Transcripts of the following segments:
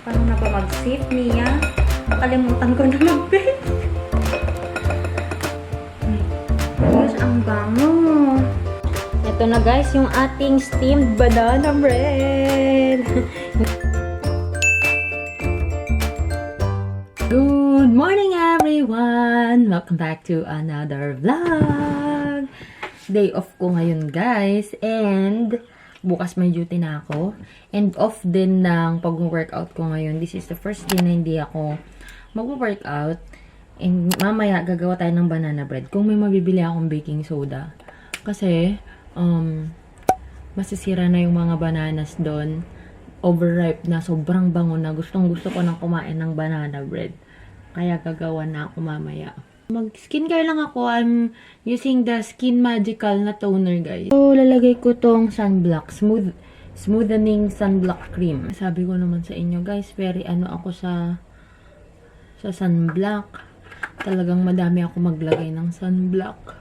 Paano na ba mag-sip niya? Nakalimutan ko na mag-bake. Diyos, ang bango. Ito na guys, yung ating steamed banana bread. Good morning everyone! Welcome back to another vlog! Day off ko ngayon guys, and bukas may duty na ako. And off din ng pag-workout ko ngayon. This is the first day na hindi ako mag-workout. And mamaya gagawa tayo ng banana bread. Kung may mabibili akong baking soda. Kasi, masisira na yung mga bananas doon. Overripe na, sobrang bango na. Gustong gusto ko nang kumain ng banana bread. Kaya gagawa na ako mamaya. Mag-skincare lang ako. I'm using the Skin Magical na toner, guys. So, lalagay ko tong sunblock. Smoothening sunblock cream. Sabi ko naman sa inyo, guys, very ako sa sunblock. Talagang madami ako maglagay ng sunblock.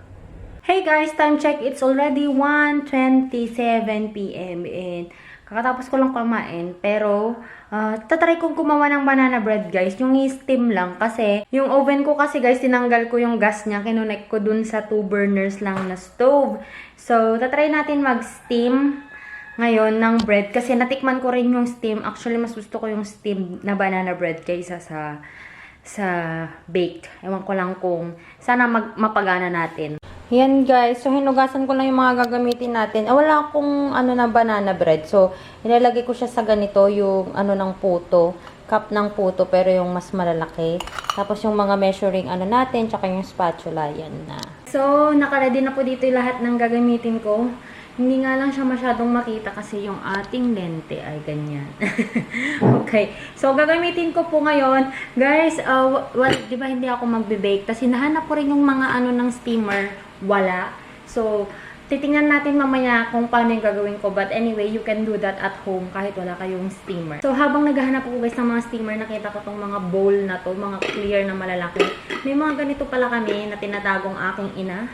Hey guys, time check. It's already 1:27 PM and kakatapos ko lang kumain. Pero, tatry kong gumawa ng banana bread, guys. Yung steam lang. Kasi, yung oven ko kasi, guys, tinanggal ko yung gas niya. Kinunek ko dun sa 2 burners lang na stove. So, tatry natin mag-steam ngayon ng bread. Kasi, natikman ko rin yung steam. Actually, mas gusto ko yung steam na banana bread kaysa sa bake. Ewan ko lang kung sana mapagana natin. Yan guys, so hinugasan ko lang yung mga gagamitin natin. Wala akong na banana bread. So, ilalagay ko siya sa ganito, yung ng puto. Cup ng puto, pero yung mas malalaki. Tapos yung mga measuring natin, tsaka yung spatula, yan na. So, nakaready na po dito yung lahat ng gagamitin ko. Hindi nga lang siya masyadong makita kasi yung ating lente ay ganyan. Okay. So, gagamitin ko po ngayon. Guys, di ba hindi ako magbe-bake? Kasi hinahanap ko rin yung mga ng steamer. Wala. So, titingnan natin mamaya kung paano yung gagawin ko. But anyway, you can do that at home kahit wala kayong steamer. So, habang naghahanap ako guys ng mga steamer, nakita ko tong mga bowl na to, mga clear na malalaki. May mga ganito pala kami na tinatagong aking ina.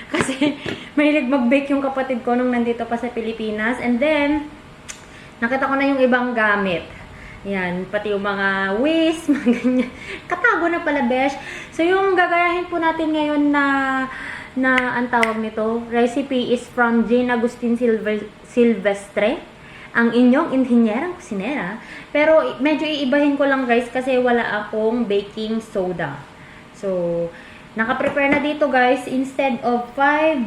Kasi, mahilig mag-bake yung kapatid ko nung nandito pa sa Pilipinas. And then, nakita ko na yung ibang gamit. Yan, pati yung mga whisk, mga ganyan. Katago na pala, besh. So, yung gagayahin po natin ngayon na ang tawag nito, recipe is from Jane Agustin Silvestre, ang inyong inhinyerang kusinera. Pero, medyo iibahin ko lang guys kasi wala akong baking soda. So, naka-prepare na dito guys, instead of 5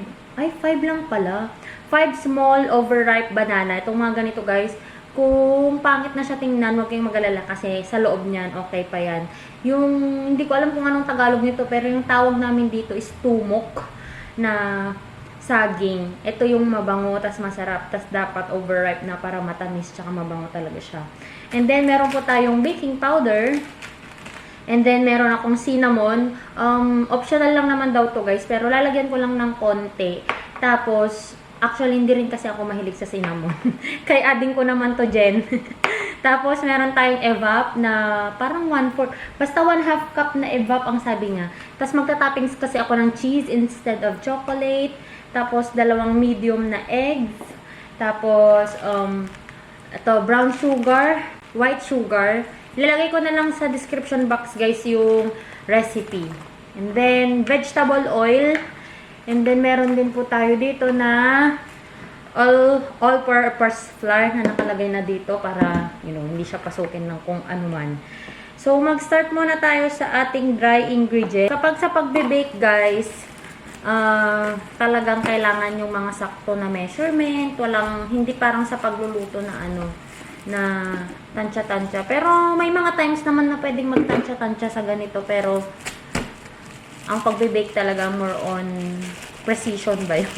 lang pala. 5 small overripe banana. Itong mga ganito guys, kung pangit na siya tingnan, huwag kayong mag-alala kasi sa loob niyan, okay pa yan. Yung, hindi ko alam kung anong Tagalog nito, pero yung tawag namin dito is tumok na saging. Ito yung mabango, tas masarap, tas dapat overripe na para matamis, tsaka mabango talaga siya. And then, meron po tayong baking powder. And then, meron akong cinnamon. Optional lang naman daw to guys, pero lalagyan ko lang ng konti. Tapos, actually, hindi rin kasi ako mahilig sa cinnamon. Kaya adding ko naman to, Jen. Tapos, meron tayong evap na parang 1/4. Basta 1/2 cup na evap ang sabi niya. Tapos, magta-toppings kasi ako ng cheese instead of chocolate. Tapos, 2 medium na eggs. Tapos, ito, brown sugar, white sugar. Ilalagay ko na lang sa description box, guys, yung recipe. And then, vegetable oil. And then, meron din po tayo dito na all-purpose flour na nakalagay na dito para, hindi siya pasukin ng kung ano man. So, mag-start muna tayo sa ating dry ingredient. Kapag sa pagbe-bake, guys, talagang kailangan yung mga sakto na measurement. Hindi parang sa pagluluto na tansya-tansya. Pero, may mga times naman na pwedeng magtansya-tansya sa ganito. Pero, ang pagbe-bake talaga more on precision ba yun?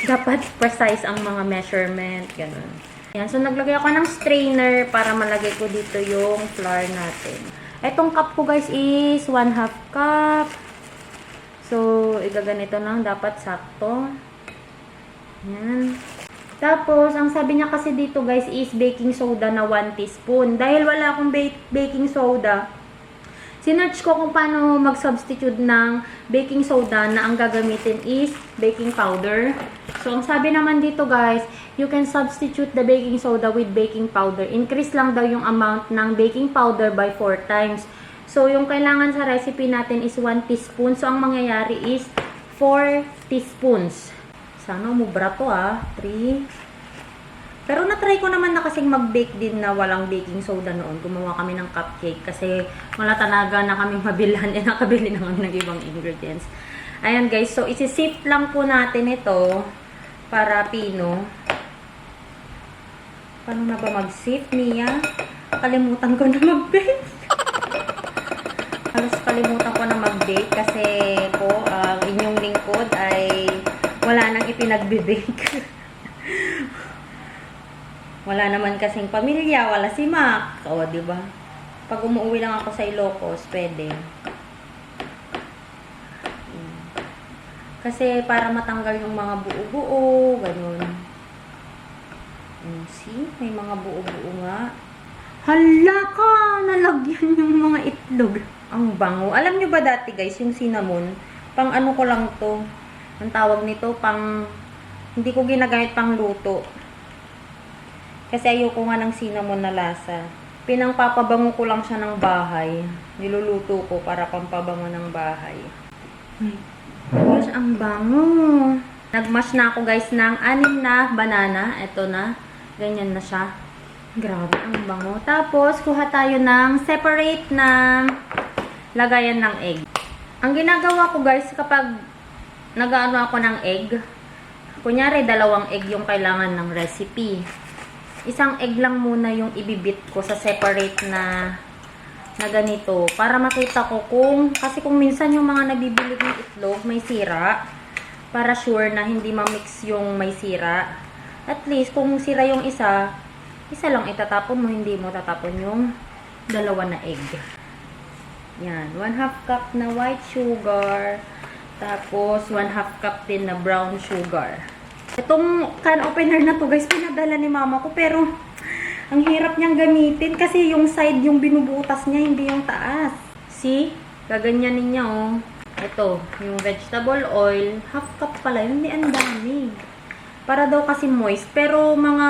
Dapat precise ang mga measurement. Ganun. Yan. So, naglagay ako ng strainer para malagay ko dito yung flour natin. Etong cup ko guys is 1/2 cup. So, igaganito lang. Dapat sakto. Yan. Tapos, ang sabi niya kasi dito guys is baking soda na 1 teaspoon. Dahil wala akong baking soda, Sinearch ko kung paano mag-substitute ng baking soda na ang gagamitin is baking powder. So, ang sabi naman dito guys, you can substitute the baking soda with baking powder. Increase lang daw yung amount ng baking powder by 4 times. So, yung kailangan sa recipe natin is 1 teaspoon. So, ang mangyayari is 4 teaspoons. Sana umubra to 3. Pero na-try ko naman na kasing mag-bake din na walang baking soda noon. Gumawa kami ng cupcake kasi wala talaga na kami mabilhan. Nakabili na kami ng ibang ingredients. Ayan guys, so isi-sift lang po natin ito para pino. Paano na ba mag-sift, Mia? Kalimutan ko na mag-bake. Halos kalimutan ko na mag-bake kasi po ang inyong lingkod ay wala nang ipinagbe-bake. Wala naman kasing pamilya, wala si Mac. O, di ba? Pag umuwi lang ako sa Ilocos, pwede. Kasi para matanggal yung mga buo-buo, ganun. See? May mga buo-buo nga. Hala ka! Nalagyan yung mga itlog. Ang bango. Alam nyo ba dati guys, yung cinnamon, pang ano ko lang to. Ang tawag nito, pang, hindi ko ginagamit pang luto. Kasi ayoko nga ng cinnamon na lasa. Pinangpapabango ko lang siya ng bahay. Niluluto ko para pampabango ng bahay. Gosh, ang bango. Nagmash na ako guys ng 6 na banana. Ito na. Ganyan na siya. Grabe, ang bango. Tapos, kuha tayo ng separate na lagayan ng egg. Ang ginagawa ko guys, kapag nag-ano ako ng egg, kunyari 2 egg yung kailangan ng recipe. Isang egg lang muna yung ibibit ko sa separate na ganito. Para makita ko kasi kung minsan yung mga nabibili ng itlog may sira. Para sure na hindi ma-mix yung may sira. At least, kung sira yung isa lang itatapon mo, hindi mo tatapon yung 2 na egg. Yan. 1/2 cup na white sugar. Tapos, 1/2 cup din na brown sugar. Itong can opener na to guys, pinadala ni mama ko. Pero, ang hirap niyang gamitin kasi yung side yung binubutas niya, hindi yung taas. See? Gaganyanin niya oh. Ito, yung vegetable oil. 1/2 cup pala. Hindi, ang dami. Para daw kasi moist. Pero mga,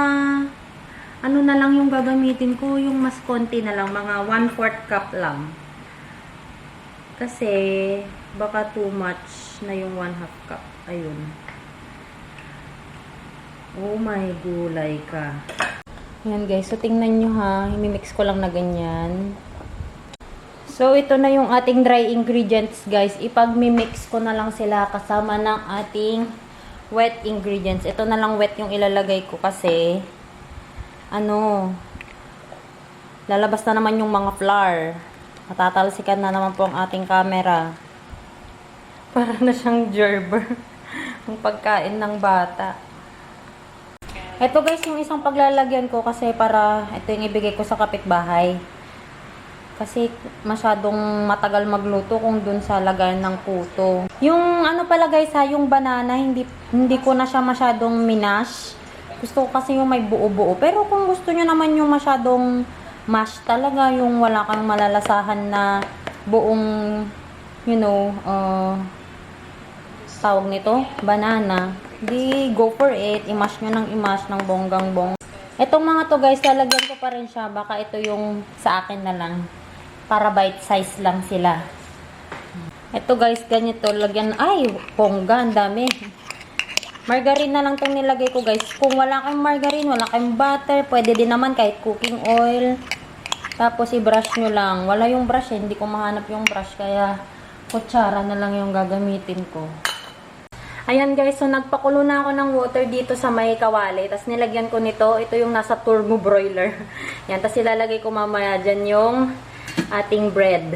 ano na lang yung gagamitin ko. Yung mas konti na lang. Mga 1/4 cup lang. Kasi, baka too much na yung 1/2 cup. Ayun. Oh my gulay ka. Ayan guys, so tingnan nyo ha. Imimix ko lang na ganyan. So ito na yung ating dry ingredients guys. Ipag-mimix ko na lang sila kasama ng ating wet ingredients. Ito na lang wet yung ilalagay ko kasi lalabas na naman yung mga flour. Matatalsikan na naman po ang ating camera. Para na siyang gerber. Ang pagkain ng bata. Ito guys, yung isang paglalagyan ko kasi para ito yung ibigay ko sa kapitbahay. Kasi masyadong matagal magluto kung dun sa lagayan ng puto. Yung ano pala guys ha, yung banana, hindi ko na siya masyadong minash. Gusto ko kasi yung may buo-buo. Pero kung gusto nyo naman yung masyadong mash talaga, yung wala kang malalasahan na buong, tawag nito, banana. Di go for it. I-mash nyo ng i-mash ng bonggang-bong. Itong mga to guys, lalagyan ko pa rin siya. Baka ito yung sa akin na lang. Para bite size lang sila. Ito guys, ganito. Lagyan, ay, bongga, ang dami. Margarine na lang itong nilagay ko guys. Kung wala kayong margarine, wala kayong butter, pwede din naman kahit cooking oil. Tapos i-brush nyo lang. Wala yung brush hindi ko mahanap yung brush. Kaya kutsara na lang yung gagamitin ko. Ayan guys, so nagpakulo na ako ng water dito sa may kawali. Tapos nilagyan ko nito. Ito yung nasa turbo broiler. Yan, tapos ilalagay ko mamaya dyan yung ating bread.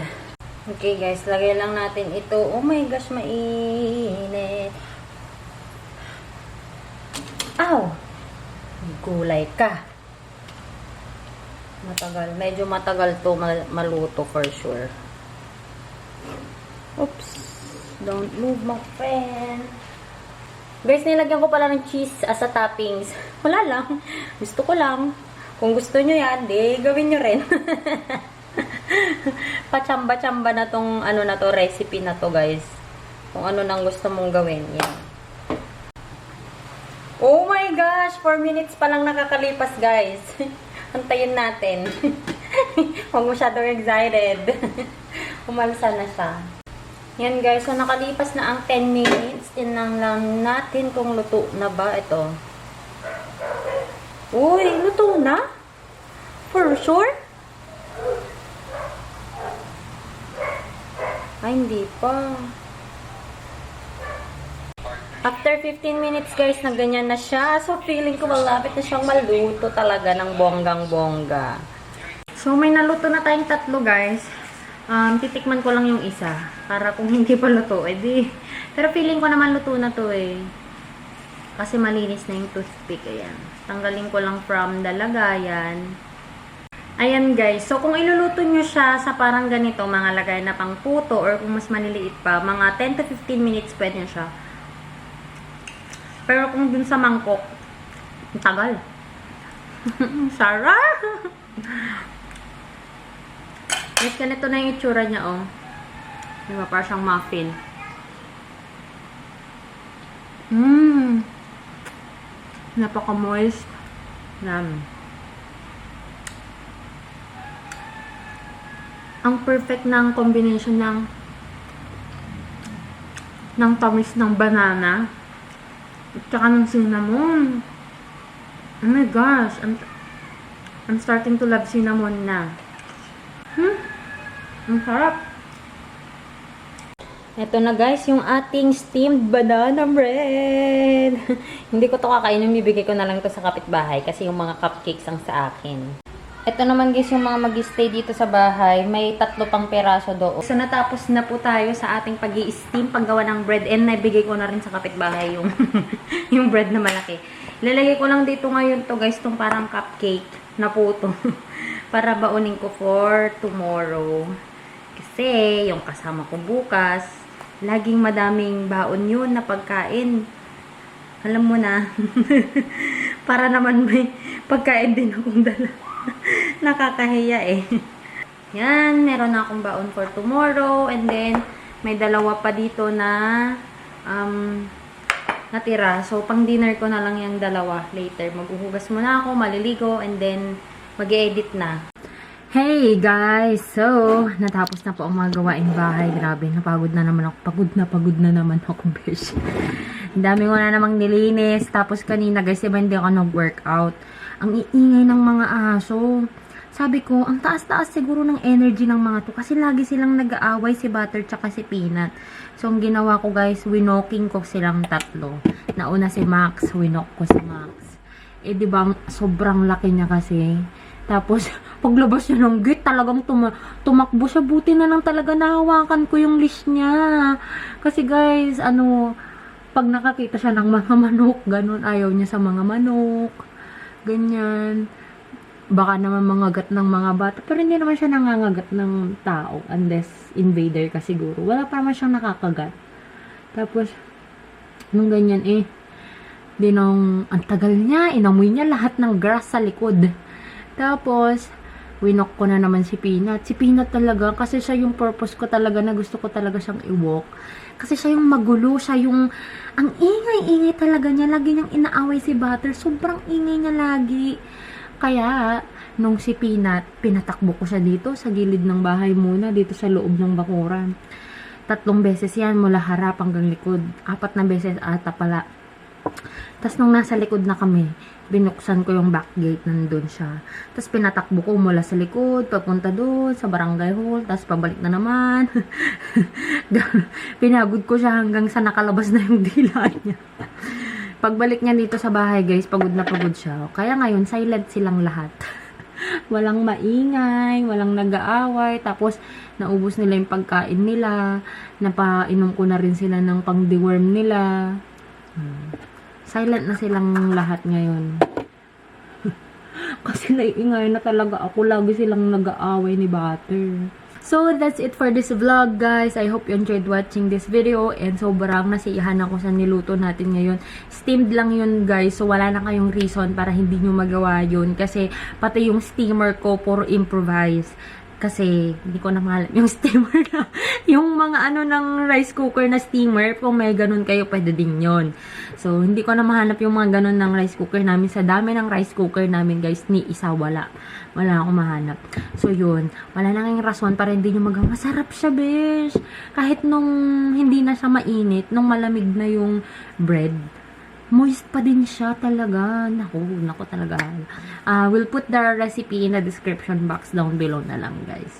Okay guys, lagay lang natin ito. Oh my gosh, mainit. Ow! Gulay ka. Matagal. Medyo matagal to maluto for sure. Oops. Don't move my friend. Guys, nilagyan ko pala ng cheese as a toppings. Wala lang. Gusto ko lang. Kung gusto nyo yan, di gawin nyo rin. Pachamba-chamba na tong ano na to, recipe na to, guys. Kung ano nang gusto mong gawin. Yan. Oh my gosh! 4 minutes pa lang nakakalipas, guys. Antayin natin. Huwag masyadong excited. Umalsa na siya. Yan, guys. So, nakalipas na ang 10 minutes. Tingnan lang natin kung luto na ba ito. Uy, luto na? For sure? Ay, hindi pa. After 15 minutes, guys, na ganyan na siya. So, feeling ko malapit na siyang maluto talaga ng bonggang-bongga. So, may naluto na tayong tatlo, guys. Titikman ko lang yung isa. Para kung hindi pa luto, edi. Pero feeling ko naman luto na to eh. Kasi malinis na yung toothpick. Ayan. Tanggalin ko lang from the lagayan. Ayan, guys. So, kung iluluto nyo siya sa parang ganito, mga lagay na pang puto, or kung mas maliliit pa, mga 10 to 15 minutes pwede na siya. Pero kung dun sa mangkok, ang tagal. Sarap! Guys, ganito na yung itsura niya, oh. Diba, parang siyang muffin. Napaka-moist. Ang perfect ng combination ng tamis ng banana at saka ng cinnamon. Oh my gosh, I'm starting to love cinnamon na. Ang sarap. Ito na, guys, yung ating steamed banana bread. Hindi ko to kakainin, bibigay ko na lang to sa kapitbahay kasi yung mga cupcakes ang sa akin. Ito naman, guys, yung mga mag-stay dito sa bahay. May 3 pang peraso doon. So, natapos na po tayo sa ating pag-i-steam, paggawa ng bread. And nabigay ko na rin sa kapitbahay yung, yung bread na malaki. Lalagay ko lang dito ngayon to, guys, itong parang cupcake na puto. Para baunin ko for tomorrow. Kasi, yung kasama ko bukas, laging madaming baon yun na pagkain. Alam mo na. Para naman may pagkain din akong dala. Nakakahiya eh. Yan, meron na akong baon for tomorrow. And then, may 2 pa dito na natira. So, pang dinner ko na lang yung 2 later. Maghuhugas muna ako, maliligo, and then mag-edit na. Hey guys! So, natapos na po ang mga gawaing bahay. Grabe, napagod na naman ako. Pagod na naman ako, besh. Ang dami ko na namang nilinis. Tapos kanina, guys, diba hindi ako nag-workout. Ang iingay ng mga aso. Sabi ko, ang taas-taas siguro ng energy ng mga to. Kasi lagi silang nag-aaway, si Butter tsaka si Peanut. So, ang ginawa ko, guys, winoking ko silang 3. Nauna si Max, winok ko si Max. Eh, diba, sobrang laki niya kasi. Tapos, paglabas niya ng gate, talagang tumakbo siya. Buti na lang talaga nahawakan ko yung leash niya. Kasi, guys, pag nakakita siya ng mga manok, ganun, ayaw niya sa mga manok. Ganyan. Baka naman mangagat ng mga bata. Pero hindi naman siya nangangagat ng tao. Unless invader ka siguro. Wala pa naman siyang nakakagat. Tapos, nung ganyan ang tagal niya. Inamoy niya lahat ng grass sa likod. Tapos, winok ko na naman si Peanut. Si Peanut talaga, kasi siya yung purpose ko talaga na gusto ko talaga siyang i-walk. Kasi siya yung magulo, siya yung, ang ingay-ingay talaga niya. Lagi niyang inaaway si Butter. Sobrang ingay niya lagi. Kaya, nung si Peanut, pinatakbo ko siya dito sa gilid ng bahay muna, dito sa loob ng bakuran. 3 beses yan, mula harap hanggang likod. 4 na beses ata pala. Tapos nung nasa likod na kami, binuksan ko yung back gate, nandun siya. Tapos pinatakbo ko mula sa likod, papunta doon, sa barangay hall, tapos pabalik na naman. Pinagod ko siya hanggang sa nakalabas na yung dila niya. Pagbalik niya dito sa bahay, guys, pagod na pagod siya. Kaya ngayon, silent silang lahat. Walang maingay, walang nag-aaway, tapos naubos nila yung pagkain nila, napainom ko na rin sila ng pang-deworm nila. Silent na silang lahat ngayon. Kasi naiingay na talaga ako. Lagi silang nag-aaway ni Butter. So, that's it for this vlog, guys. I hope you enjoyed watching this video. And sobrang nasiyahan ako sa niluto natin ngayon. Steamed lang yun, guys. So, wala na kayong reason para hindi nyo magawa yun. Kasi, pati yung steamer ko, puro improvise. Kasi hindi ko na mahalap yung steamer na, yung mga ano ng rice cooker na steamer, kung may ganun kayo, pwede din yon. So, hindi ko na mahanap yung mga ganun ng rice cooker namin. Sa dami ng rice cooker namin, guys, ni isa wala. Wala akong mahanap. So, yun. Wala nang rason para hindi nyo masarap siya, besh. Kahit nung hindi na siya mainit, nung malamig na yung bread, moist pa din siya talaga. Naku talaga. We'll put the recipe in the description box down below na lang, guys.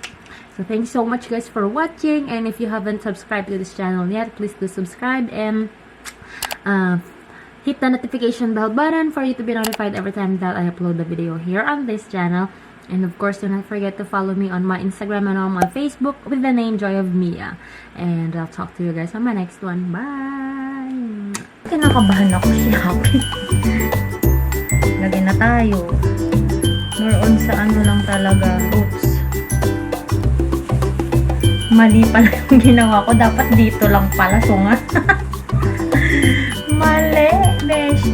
So, thank you so much, guys, for watching. And if you haven't subscribed to this channel yet, please do subscribe and hit the notification bell button for you to be notified every time that I upload the video here on this channel. And of course, do not forget to follow me on my Instagram and on my Facebook with the name Joy of Mia. And I'll talk to you guys on my next one. Bye! Kinakabahan ako siya. Lagyan na tayo. More on sa ano lang talaga, roots. Mali pala yung ginawa ko. Dapat dito lang pala sunga. Mali, besh.